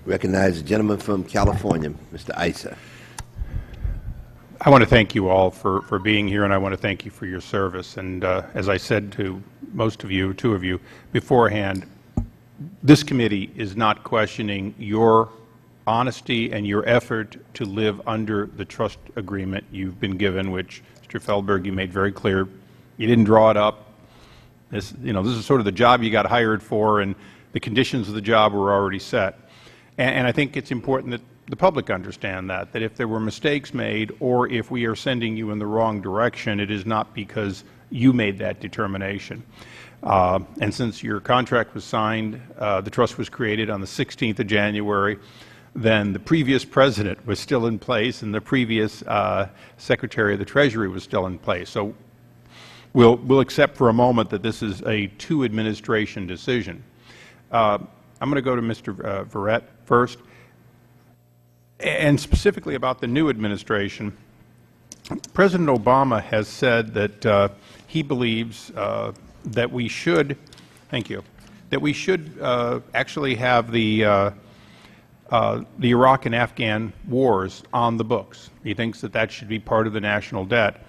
Recognize the gentleman from California, Mr. Issa. I want to thank you all for being here, and I want to thank you for your service. And as I said to most of you, two of you, beforehand, this committee is not questioning your honesty and your effort to live under the trust agreement you've been given, which, Mr. Feldberg, you made very clear. You didn't draw it up. This is sort of the job you got hired for, and the conditions of the job were already set. And I think it's important that the public understand that if there were mistakes made or if we are sending you in the wrong direction, it is not because you made that determination. And since your contract was signed, the trust was created on the 16th of January, then the previous president was still in place and the previous Secretary of the Treasury was still in place. So we'll accept for a moment that this is a two-administration decision. I'm going to go to Mr. Verrett first, and specifically about the new administration. President Obama has said that he believes that we should, actually have the Iraq and Afghan wars on the books. He thinks that that should be part of the national debt.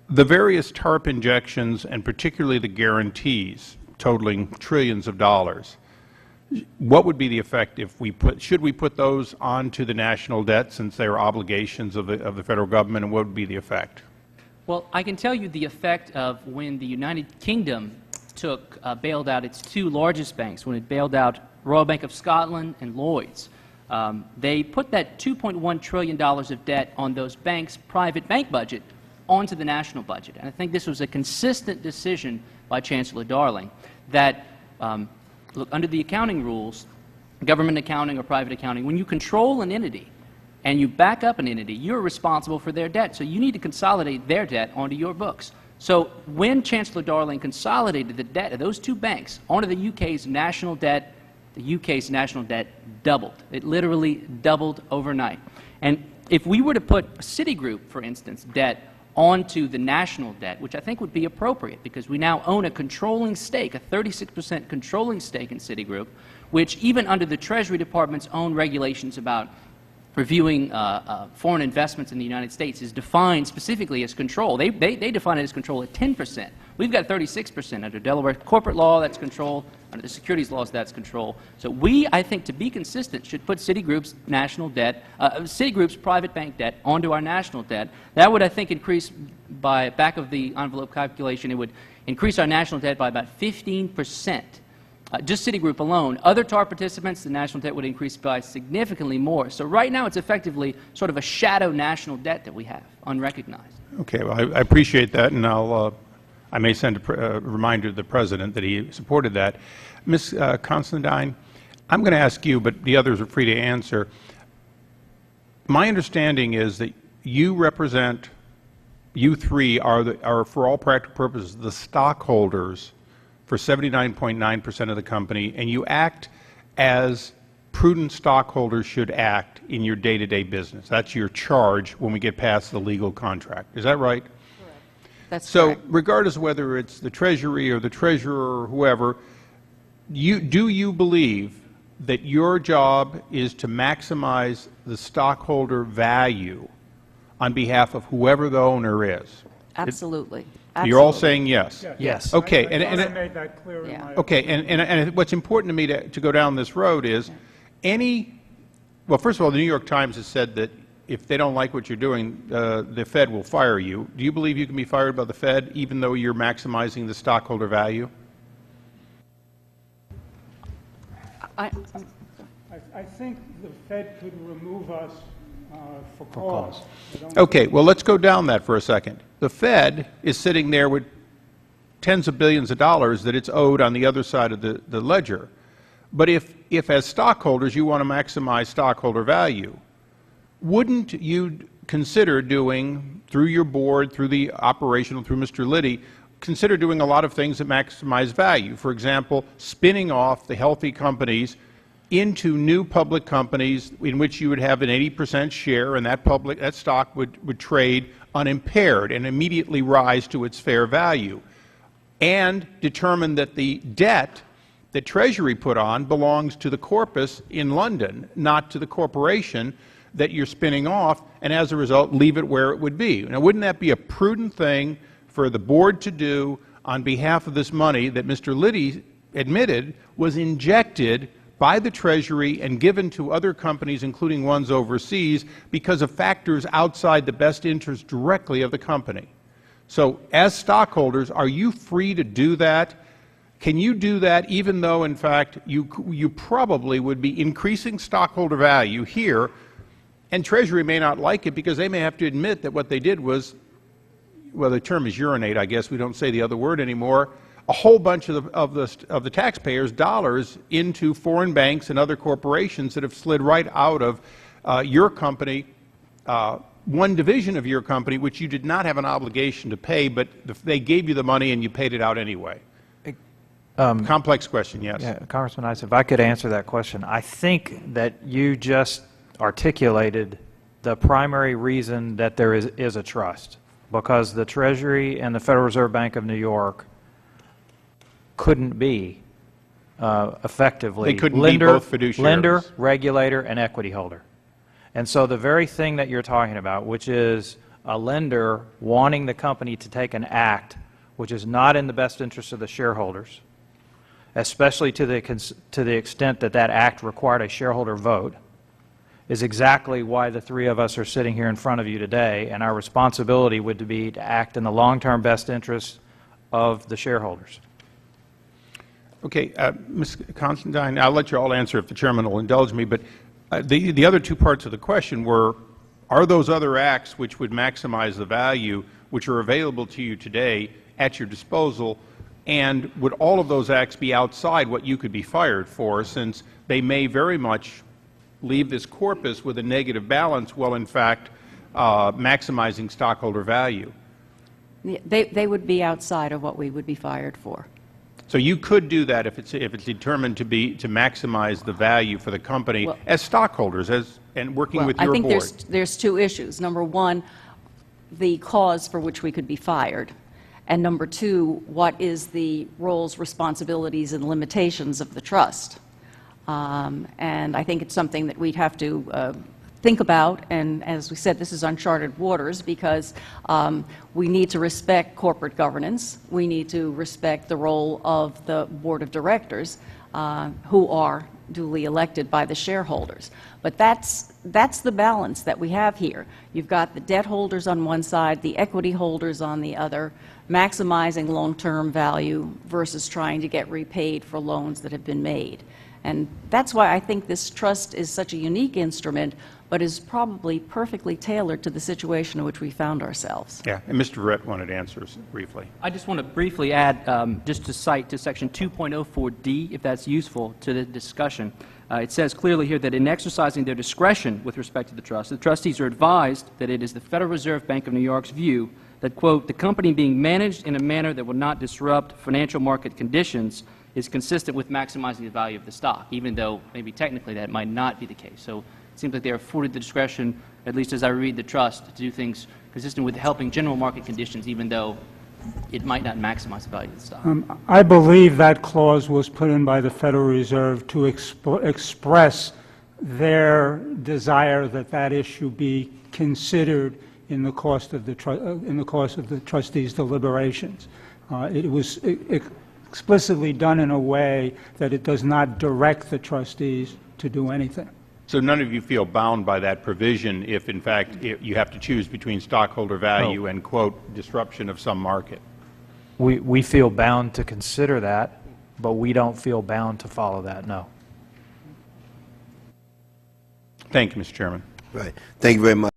The various TARP injections, and particularly the guarantees totaling trillions of dollars, what would be the effect if should we put those onto the national debt since they are obligations of the Federal Government, and what would be the effect? Well, I can tell you the effect of when the United Kingdom bailed out its two largest banks, when it bailed out Royal Bank of Scotland and Lloyd's. They put that $2.1 trillion of debt on those banks' private bank budget onto the national budget. And I think this was a consistent decision by Chancellor Darling that, look, under the accounting rules, government accounting or private accounting, when you control an entity and you back up an entity, you're responsible for their debt. So you need to consolidate their debt onto your books. So when Chancellor Darling consolidated the debt of those two banks onto the UK's national debt, the UK's national debt doubled. It literally doubled overnight. And if we were to put Citigroup, for instance, debt onto the national debt, which I think would be appropriate because we now own a controlling stake, a 36% controlling stake in Citigroup, which even under the Treasury Department's own regulations about reviewing foreign investments in the United States is defined specifically as control. They define it as control at 10%. We've got 36% under Delaware corporate law. That's control. Under the securities laws, that's control. So we, I think, to be consistent, should put Citigroup's national debt, Citigroup's private bank debt onto our national debt. That would, I think, increase by back of the envelope calculation. It would increase our national debt by about 15%. Just Citigroup alone. Other TARP participants, the national debt would increase by significantly more. So right now it's effectively sort of a shadow national debt that we have, unrecognized. Okay, well, I appreciate that, and I may send a reminder to the President that he supported that. Ms. Constantine, I'm going to ask you, but the others are free to answer. My understanding is that you represent, you three are for all practical purposes, the stockholders for 79.9% of the company, and you act as prudent stockholders should act in your day-to-day business. That's your charge when we get past the legal contract. Is that right? Correct. That's correct. So regardless of whether it's the Treasury or the Treasurer or whoever, do you believe that your job is to maximize the stockholder value on behalf of whoever the owner is? Absolutely. You're all saying yes? Yes. Okay. I made that clear in my okay. And what's important to me to go down this road is well, first of all, the New York Times has said that if they don't like what you're doing, the Fed will fire you. Do you believe you can be fired by the Fed even though you're maximizing the stockholder value? I think the Fed could remove us for cause. Okay, well, let's go down that for a second. The Fed is sitting there with tens of billions of dollars that it's owed on the other side of the ledger. But if as stockholders you want to maximize stockholder value, wouldn't you consider doing, through your board, through the operational, through Mr. Liddy, consider doing a lot of things that maximize value? For example, spinning off the healthy companies into new public companies in which you would have an 80% share, and that stock would trade unimpaired and immediately rise to its fair value, and determine that the debt that Treasury put on belongs to the corpus in London, not to the corporation that you're spinning off, and as a result, leave it where it would be. Now, wouldn't that be a prudent thing for the board to do on behalf of this money that Mr. Liddy admitted was injected by the Treasury and given to other companies, including ones overseas, because of factors outside the best interest directly of the company? So, as stockholders, are you free to do that? Can you do that even though, in fact, you probably would be increasing stockholder value here, and Treasury may not like it because they may have to admit that what they did was, well, the term is urinate, I guess. We don't say the other word anymore. A whole bunch of the taxpayers' dollars into foreign banks and other corporations that have slid right out of your company, one division of your company, which you did not have an obligation to pay, but they gave you the money and you paid it out anyway. Complex question, yes. Yeah, Congressman Issa, if I could answer that question. I think that you just articulated the primary reason that there is a trust, because the Treasury and the Federal Reserve Bank of New York couldn't be effectively they couldn't be both fiduciaries. Lender, regulator, and equity holder. And so the very thing that you're talking about, which is a lender wanting the company to take an act which is not in the best interest of the shareholders, especially to the extent that that act required a shareholder vote, is exactly why the three of us are sitting here in front of you today, and our responsibility would be to act in the long-term best interest of the shareholders. Okay, Ms. Constantine, I'll let you all answer if the Chairman will indulge me, but the other two parts of the question were, are those other acts which would maximize the value, which are available to you today, at your disposal, and would all of those acts be outside what you could be fired for, since they may very much leave this corpus with a negative balance while in fact maximizing stockholder value? They would be outside of what we would be fired for. So you could do that if it's determined to maximize the value for the company, well, as stockholders, and working with your board. I think there's two issues. Number one, the cause for which we could be fired, and number two, what is the roles, responsibilities, and limitations of the trust. And I think it's something that we'd have to think about, and as we said, this is uncharted waters, because we need to respect corporate governance. We need to respect the role of the board of directors, who are duly elected by the shareholders. But that's the balance that we have here. You've got the debt holders on one side, the equity holders on the other, maximizing long-term value versus trying to get repaid for loans that have been made. And that's why I think this trust is such a unique instrument, but is probably perfectly tailored to the situation in which we found ourselves. Yeah, and Mr. Verrett wanted answers briefly. I just want to briefly add, just to cite to Section 2.04D, if that's useful to the discussion. It says clearly here that in exercising their discretion with respect to the trust, the trustees are advised that it is the Federal Reserve Bank of New York's view that, quote, the company being managed in a manner that will not disrupt financial market conditions is consistent with maximizing the value of the stock, even though maybe technically that might not be the case. So it seems like they are afforded the discretion, at least as I read the trust, to do things consistent with helping general market conditions, even though it might not maximize the value of the stock. I believe that clause was put in by the Federal Reserve to express their desire that that issue be considered in the course of the trustees' deliberations. It was explicitly done in a way that it does not direct the trustees to do anything. So none of you feel bound by that provision if, in fact, you have to choose between stockholder value and, quote, disruption of some market? We feel bound to consider that, but we don't feel bound to follow that, no. Thank you, Mr. Chairman. Right. Thank you very much.